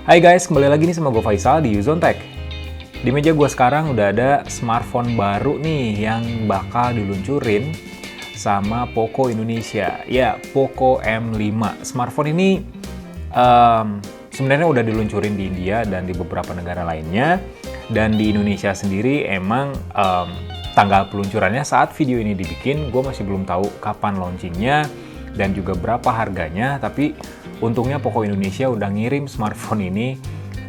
Hai guys, kembali lagi nih sama gue Faisal di Yuzon Tech. Di meja gue sekarang udah ada smartphone baru nih yang bakal diluncurin sama Poco Indonesia. Ya, Poco M5. Smartphone ini sebenarnya udah diluncurin di India dan di beberapa negara lainnya. Dan di Indonesia sendiri emang tanggal peluncurannya saat video ini dibikin, gue masih belum tahu kapan launchingnya dan juga berapa harganya, tapi untungnya Poco Indonesia udah ngirim smartphone ini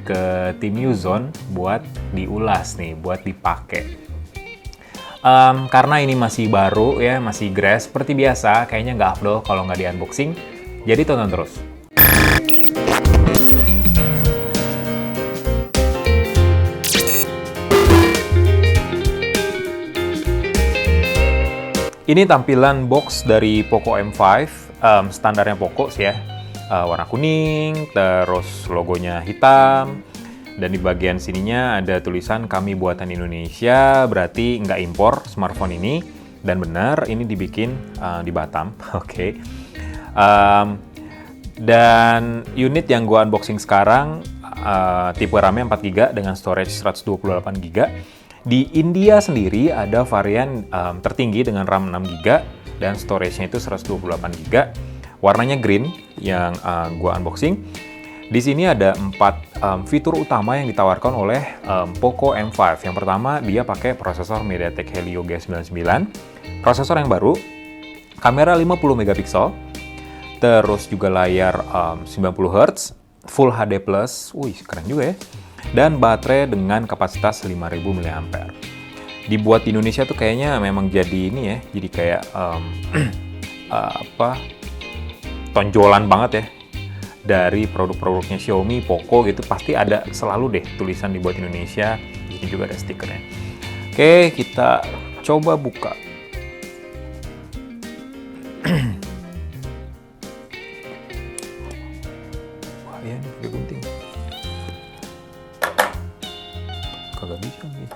ke tim Yuzon buat diulas nih, buat dipakai. Karena ini masih baru ya, masih grass, seperti biasa, kayaknya nggak afdol kalau nggak di-unboxing, jadi tonton terus. Ini tampilan box dari Poco M5, standarnya Poco sih ya. Warna kuning, terus logonya hitam, dan di bagian sininya ada tulisan kami buatan Indonesia, berarti nggak impor smartphone ini. Dan benar, ini dibikin di Batam, oke. Dan unit yang gua unboxing sekarang, tipe RAM-nya 4GB dengan storage 128GB. Di India sendiri ada varian tertinggi dengan RAM 6GB dan storage-nya itu 128GB. Warnanya green yang gua unboxing. Di sini ada 4 fitur utama yang ditawarkan oleh Poco M5. Yang pertama, dia pakai prosesor MediaTek Helio G99, prosesor yang baru, kamera 50MP, terus juga layar 90Hz, Full HD+, wih keren juga ya, dan baterai dengan kapasitas 5000 mAh. Dibuat di Indonesia tuh kayaknya memang jadi ini ya, jadi kayak tonjolan banget ya. Dari produk-produknya Xiaomi, Poco gitu pasti ada selalu deh tulisan dibuat Indonesia. Ini juga ada stikernya. Oke, kita coba buka. Wah, ya nih pakai gunting. Kagak bisa nih.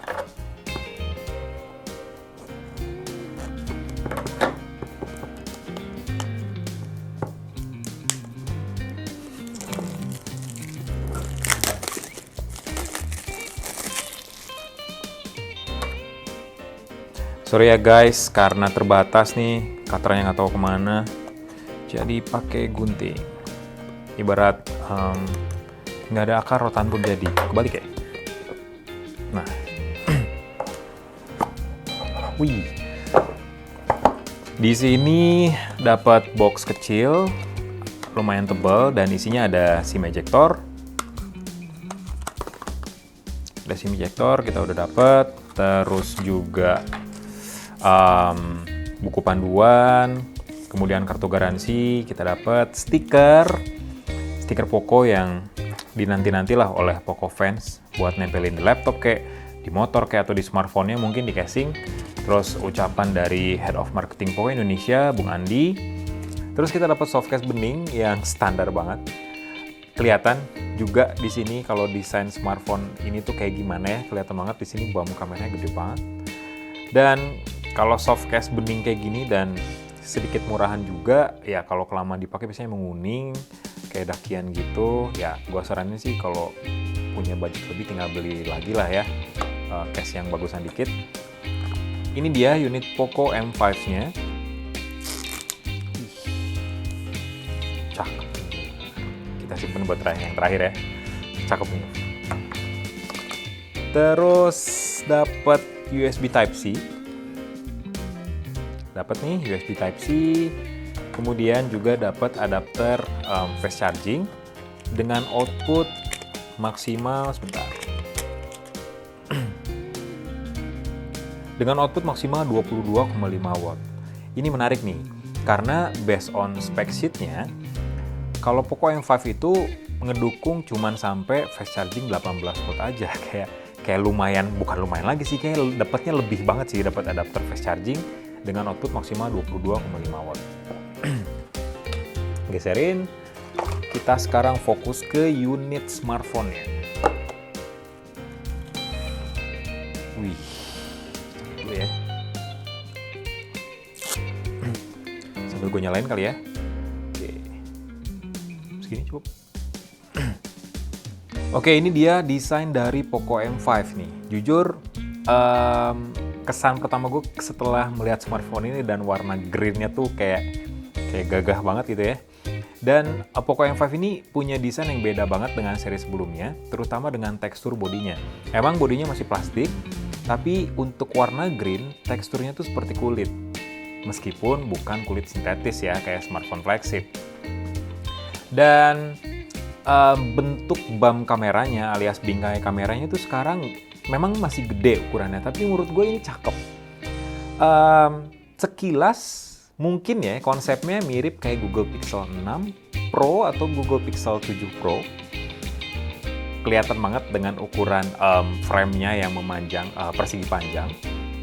Sorry ya guys, karena terbatas nih, cutternya nggak tahu kemana, jadi pakai gunting. Ibarat nggak ada akar, rotan pun jadi. Kebalik ya. Nah, wih. Di sini dapat box kecil, lumayan tebal, dan isinya ada SIM ejector. Ada SIM ejector, kita udah dapat. Terus juga buku panduan, kemudian kartu garansi, kita dapat stiker Poco yang dinanti-nantilah oleh Poco fans buat nempelin di laptop kayak di motor kayak atau di smartphone-nya, mungkin di casing. Terus ucapan dari Head of Marketing Poco Indonesia, Bung Andi. Terus kita dapat softcase bening yang standar banget. Kelihatan juga di sini kalau desain smartphone ini tuh kayak gimana ya, kelihatan banget di sini bumbu kameranya gede banget. Dan kalau softcase bening kayak gini dan sedikit murahan juga, ya kalau kelamaan dipakai biasanya menguning, kayak dakian gitu. Ya, gua saranin sih kalau punya budget lebih tinggal beli lagi lah ya, case yang bagusan dikit. Ini dia unit Poco M5-nya. Cakep. Kita simpen buat yang terakhir ya. Cakep nih. Terus dapat USB Type-C. Dapat nih USB Type-C, kemudian juga dapat adapter fast charging dengan output maksimal dengan output maksimal 22,5 watt. Ini menarik nih, karena based on spec sheet-nya, kalau Poco M5 itu ngedukung cuman sampai fast charging 18 watt aja, kayak lumayan, bukan lumayan lagi sih, kayak dapatnya lebih banget sih, dapat adapter fast charging dengan output maksimal 22,5 watt. Geserin, kita sekarang fokus ke unit smartphone-nya. Wih, dulu ya. Sambil gue nyalain kali ya. Oke. Segini cukup. Oke, ini dia desain dari Poco M5 nih. Jujur, kesan pertama gue setelah melihat smartphone ini dan warna greennya tuh kayak gagah banget gitu ya. Dan Poco M5 ini punya desain yang beda banget dengan seri sebelumnya, terutama dengan tekstur bodinya. Emang bodinya masih plastik, tapi untuk warna green, teksturnya tuh seperti kulit. Meskipun bukan kulit sintetis ya, kayak smartphone flagship. Dan bentuk bump kameranya alias bingkai kameranya itu sekarang memang masih gede ukurannya, tapi menurut gue ini cakep. Sekilas mungkin ya konsepnya mirip kayak Google Pixel 6 Pro atau Google Pixel 7 Pro. Kelihatan banget dengan ukuran frame-nya yang memanjang, persegi panjang,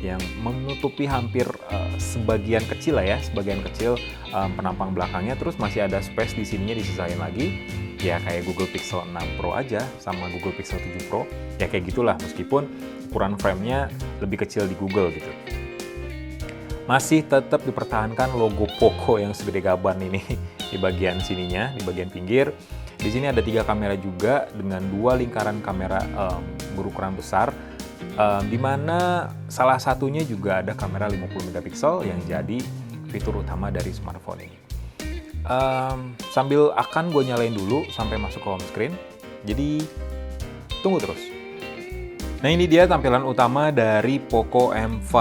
yang menutupi hampir sebagian kecil lah ya, sebagian kecil penampang belakangnya. Terus masih ada space di sininya disisain lagi, ya kayak Google Pixel 6 Pro aja sama Google Pixel 7 Pro, ya kayak gitulah meskipun ukuran frame-nya lebih kecil di Google gitu. Masih tetap dipertahankan logo Poco yang segede gaban ini di bagian sininya, di bagian pinggir. Di sini ada 3 kamera juga dengan 2 lingkaran kamera berukuran besar, di mana salah satunya juga ada kamera 50 megapiksel yang jadi fitur utama dari smartphone ini. Sambil akan gue nyalain dulu sampai masuk ke home screen, jadi tunggu terus. Nah, ini dia tampilan utama dari Poco M5.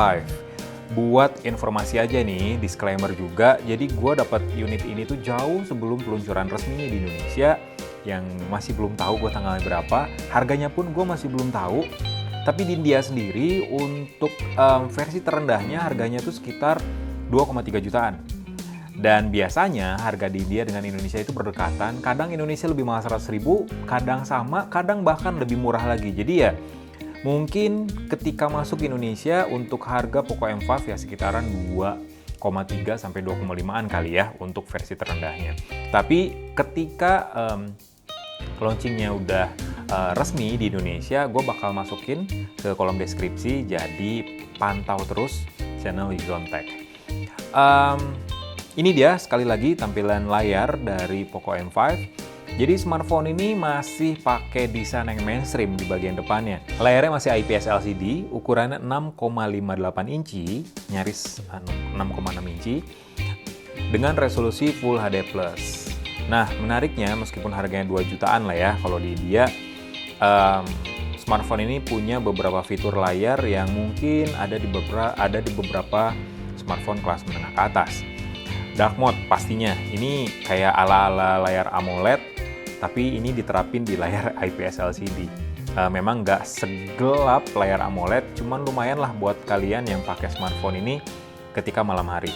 Buat informasi aja nih, disclaimer juga, jadi gue dapat unit ini tuh jauh sebelum peluncuran resminya di Indonesia, yang masih belum tahu gue tanggalnya berapa, harganya pun gue masih belum tahu. Tapi di India sendiri untuk versi terendahnya harganya tuh sekitar 2,3 jutaan. Dan biasanya harga di India dengan Indonesia itu berdekatan, kadang Indonesia lebih mahal 100.000, kadang sama, kadang bahkan lebih murah lagi. Jadi ya mungkin ketika masuk Indonesia untuk harga Poco M5 ya sekitaran 2,3 sampai 2,5an kali ya untuk versi terendahnya. Tapi ketika launchingnya udah resmi di Indonesia, gue bakal masukin ke kolom deskripsi, jadi pantau terus channel Yuzon Tech. Ini dia sekali lagi tampilan layar dari Poco M5. Jadi smartphone ini masih pakai desain yang mainstream di bagian depannya. Layarnya masih IPS LCD, ukurannya 6,58 inci, nyaris 6,6 inci, dengan resolusi Full HD+. Nah, menariknya meskipun harganya 2 jutaan lah ya, kalau di India, smartphone ini punya beberapa fitur layar yang mungkin ada di beberapa smartphone kelas menengah ke atas. Dark mode pastinya, ini kayak ala-ala layar AMOLED, tapi ini diterapin di layar IPS LCD. Memang nggak segelap layar AMOLED, cuman lumayan lah buat kalian yang pakai smartphone ini ketika malam hari.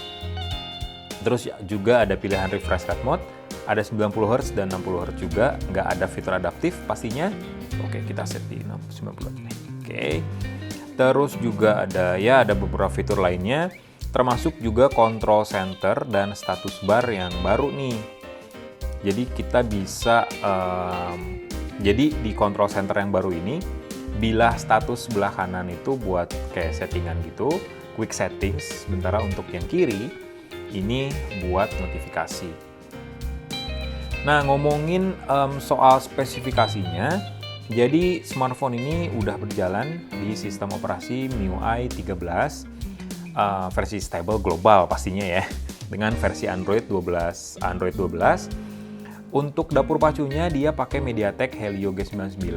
Terus juga ada pilihan refresh rate mode, ada 90Hz dan 60Hz juga, nggak ada fitur adaptif pastinya. Oke, kita set di 90Hz nih. Oke. Terus juga ada beberapa fitur lainnya, termasuk juga control center dan status bar yang baru nih. Jadi kita bisa, jadi di control center yang baru ini, bila status sebelah kanan itu buat kayak settingan gitu, quick settings, sementara untuk yang kiri, ini buat notifikasi. Nah, ngomongin soal spesifikasinya, jadi smartphone ini udah berjalan di sistem operasi MIUI 13, versi stable global pastinya ya, dengan versi Android 12. Untuk dapur pacunya dia pakai MediaTek Helio G99.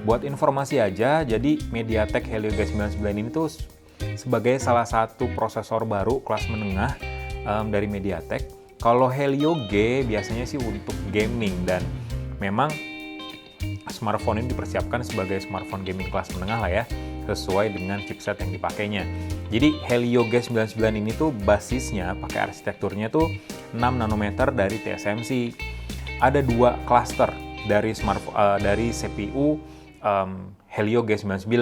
Buat informasi aja, jadi MediaTek Helio G99 ini tuh sebagai salah satu prosesor baru kelas menengah dari MediaTek. Kalau Helio G biasanya sih untuk gaming, dan memang smartphone ini dipersiapkan sebagai smartphone gaming kelas menengah lah ya, sesuai dengan chipset yang dipakainya. Jadi Helio G99 ini tuh basisnya pakai arsitekturnya tuh 6 nanometer dari TSMC. Ada 2 cluster dari dari CPU Helio G99.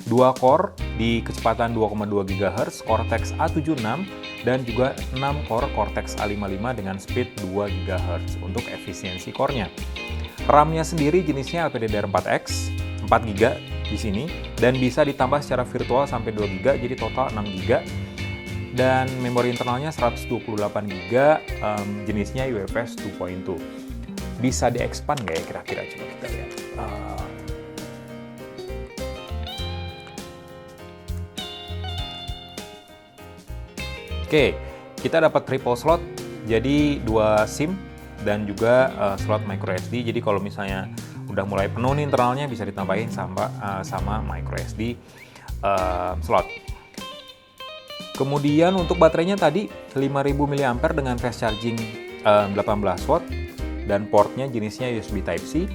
2 core di kecepatan 2,2 GHz Cortex A76 dan juga 6 core Cortex A55 dengan speed 2 GHz untuk efisiensi core-nya. RAM-nya sendiri jenisnya LPDDR4X, 4 GB di sini, dan bisa ditambah secara virtual sampai 2 GB, jadi total 6 GB. Dan memori internalnya 128 GB, jenisnya UFS 2.2. Bisa di-expand nggak ya kira-kira? Coba kita lihat. Oke, kita dapat triple slot, jadi 2 SIM dan juga slot micro SD. Jadi kalau misalnya udah mulai penuh nih internalnya bisa ditambahin sama micro SD slot. Kemudian untuk baterainya tadi 5000 mAh dengan fast charging 18 watt dan portnya jenisnya USB Type-C.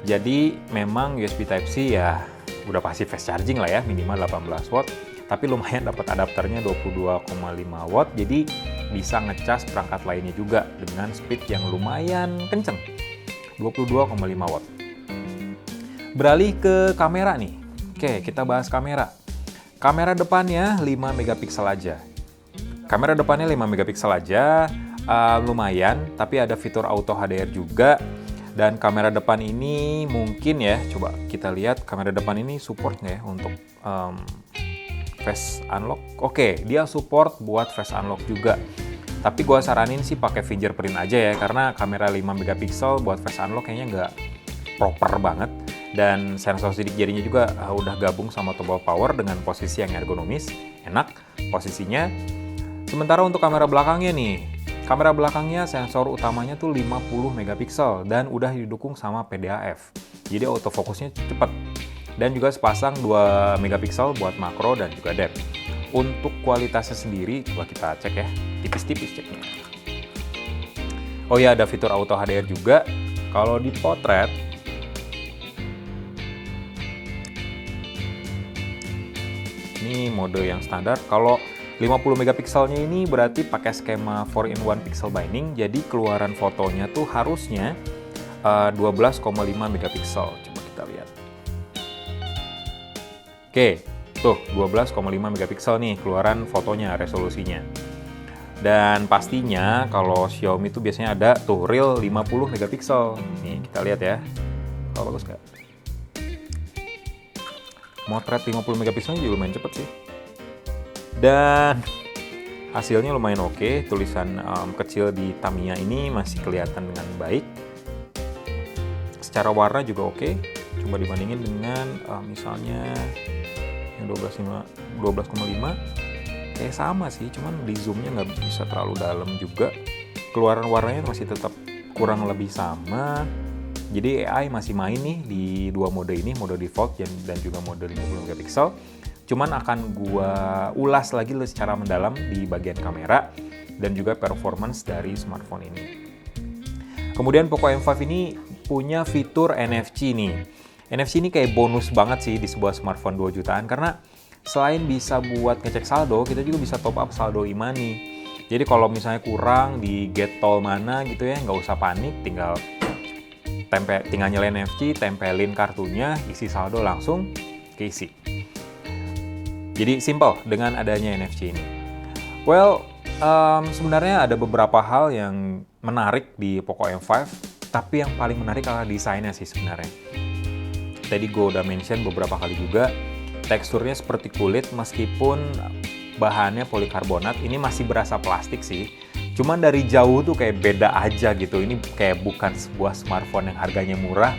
Jadi memang USB Type-C ya udah pasti fast charging lah ya, minimal 18 watt. Tapi lumayan dapat adapternya 22,5 watt, jadi bisa ngecas perangkat lainnya juga dengan speed yang lumayan kenceng, 22,5 watt. Beralih ke kamera nih. Oke, kita bahas kamera. Kamera depannya 5 megapiksel aja. Kamera depannya 5 megapiksel aja, lumayan, tapi ada fitur auto HDR juga. Dan kamera depan ini mungkin ya, coba kita lihat kamera depan ini support nggak ya untuk face unlock. Oke, dia support buat face unlock juga. Tapi gua saranin sih pakai fingerprint aja ya, karena kamera 5 megapiksel buat face unlock kayaknya nggak proper banget. Dan sensor sidik jarinya juga udah gabung sama tombol power dengan posisi yang ergonomis, enak posisinya. Sementara untuk kamera belakangnya nih, kamera belakangnya sensor utamanya tuh 50 megapiksel dan udah didukung sama PDAF. Jadi autofocusnya cepet. Dan juga sepasang 2 megapiksel buat makro dan juga depth. Untuk kualitasnya sendiri, coba kita cek ya, tipis-tipis ceknya. Oh ya, ada fitur auto HDR juga. Kalau di potret, ini mode yang standar. Kalau 50 megapikselnya ini berarti pakai skema 4-in-1 pixel binding, jadi keluaran fotonya tuh harusnya 12,5 megapiksel. Coba kita lihat. Oke, tuh 12,5 megapiksel nih keluaran fotonya, resolusinya. Dan pastinya kalau Xiaomi itu biasanya ada tuh real 50 megapiksel. Nih kita lihat ya. Kalau bagus nggak? Motret 50 megapikselnya juga lumayan cepet sih. Dan hasilnya lumayan oke. Tulisan kecil di Tamiya ini masih kelihatan dengan baik. Secara warna juga oke. Coba dibandingin dengan misalnya yang 12,5 kayak sama sih, cuman di zoomnya nggak bisa terlalu dalam juga. Keluaran warnanya masih tetap kurang lebih sama. Jadi AI masih main nih di dua mode ini, mode default dan juga mode 50 megapiksel. Cuman akan gua ulas lagi secara mendalam di bagian kamera dan juga performance dari smartphone ini. Kemudian Poco M5 ini punya fitur NFC nih. NFC ini kayak bonus banget sih di sebuah smartphone 2 jutaan karena selain bisa buat ngecek saldo, kita juga bisa top up saldo e-money. Jadi kalau misalnya kurang di get tol mana gitu ya, nggak usah panik, tinggal nyalain NFC, tempelin kartunya, isi saldo langsung keisi. Jadi simple dengan adanya NFC ini. Well, sebenarnya ada beberapa hal yang menarik di Poco M5, tapi yang paling menarik adalah desainnya sih sebenarnya. Tadi gue udah mention beberapa kali juga, teksturnya seperti kulit meskipun bahannya polikarbonat, ini masih berasa plastik sih. Cuman dari jauh tuh kayak beda aja gitu, ini kayak bukan sebuah smartphone yang harganya murah.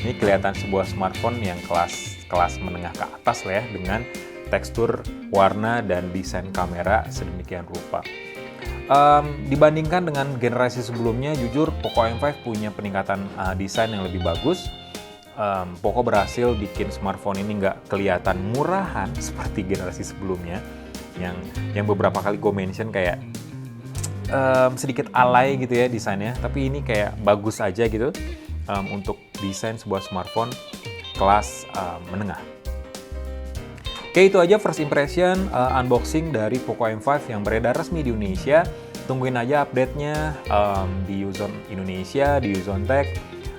Ini kelihatan sebuah smartphone yang kelas menengah ke atas lah ya, dengan tekstur, warna, dan desain kamera sedemikian rupa. Dibandingkan dengan generasi sebelumnya, jujur Poco M5 punya peningkatan desain yang lebih bagus. Poco berhasil bikin smartphone ini nggak kelihatan murahan seperti generasi sebelumnya yang beberapa kali gue mention kayak sedikit alay gitu ya desainnya, tapi ini kayak bagus aja gitu untuk desain sebuah smartphone kelas menengah. Oke, itu aja first impression unboxing dari Poco M5 yang beredar resmi di Indonesia. Tungguin aja update-nya di Uzon Indonesia, di Uzon Tech.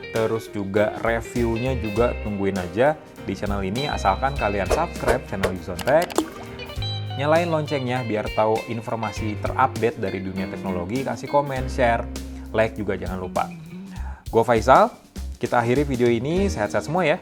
Terus juga reviewnya juga tungguin aja di channel ini, asalkan kalian subscribe channel Uzon Tech, nyalain loncengnya biar tahu informasi terupdate dari dunia teknologi, kasih komen, share, like juga jangan lupa. Gue Faisal, kita akhiri video ini, sehat-sehat semua ya.